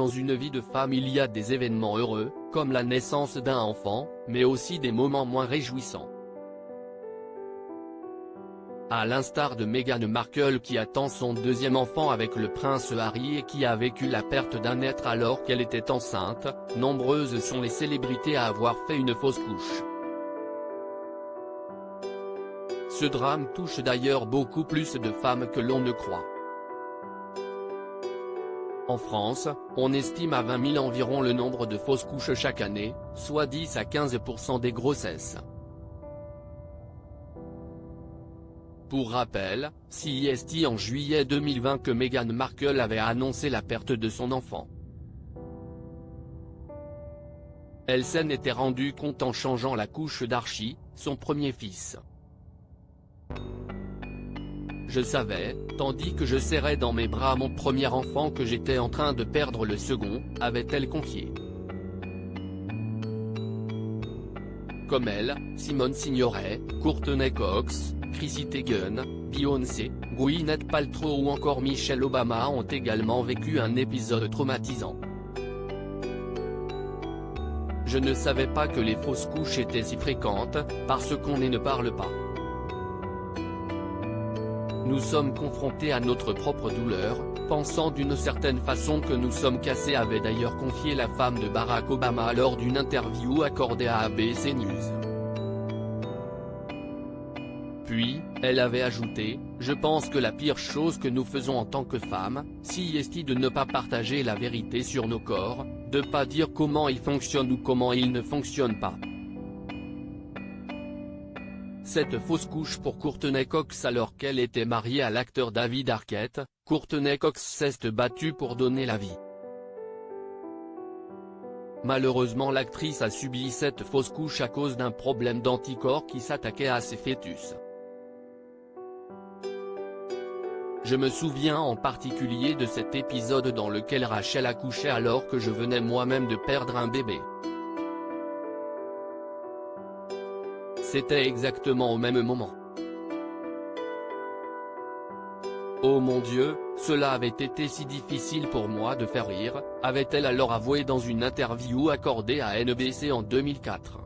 dans une vie de femme il y a des événements heureux, comme la naissance d'un enfant, mais aussi des moments moins réjouissants. À l'instar de Meghan Markle qui attend son deuxième enfant avec le prince Harry et qui a vécu la perte d'un être alors qu'elle était enceinte, nombreuses sont les célébrités à avoir fait une fausse couche. Ce drame touche d'ailleurs beaucoup plus de femmes que l'on ne croit. En France, on estime à 20 000 environ le nombre de fausses couches chaque année, soit 10 à 15% des grossesses. Pour rappel, c'est en juillet 2020 que Meghan Markle avait annoncé la perte de son enfant. Elle s'en était rendue compte en changeant la couche d'Archie, son premier fils. Je savais, tandis que je serrais dans mes bras mon premier enfant que j'étais en train de perdre le second, avait-elle confié. Comme elle, Simone Signoret, Courtney Cox, Chrissy Teigen, Beyoncé, Gwyneth Paltrow ou encore Michelle Obama ont également vécu un épisode traumatisant. Je ne savais pas que les fausses couches étaient si fréquentes, parce qu'on ne parle pas. Nous sommes confrontés à notre propre douleur, pensant d'une certaine façon que nous sommes cassés, avait d'ailleurs confié la femme de Barack Obama lors d'une interview accordée à ABC News. Puis, elle avait ajouté, « Je pense que la pire chose que nous faisons en tant que femmes, c'est de ne pas partager la vérité sur nos corps, de pas dire comment ils fonctionnent ou comment ils ne fonctionnent pas. » Cette fausse couche pour Courtney Cox alors qu'elle était mariée à l'acteur David Arquette, Courtney Cox s'est battue pour donner la vie. Malheureusement l'actrice a subi cette fausse couche à cause d'un problème d'anticorps qui s'attaquait à ses fœtus. Je me souviens en particulier de cet épisode dans lequel Rachel accouchait alors que je venais moi-même de perdre un bébé. C'était exactement au même moment. Oh mon Dieu, cela avait été si difficile pour moi de faire rire, avait-elle alors avoué dans une interview accordée à NBC en 2004.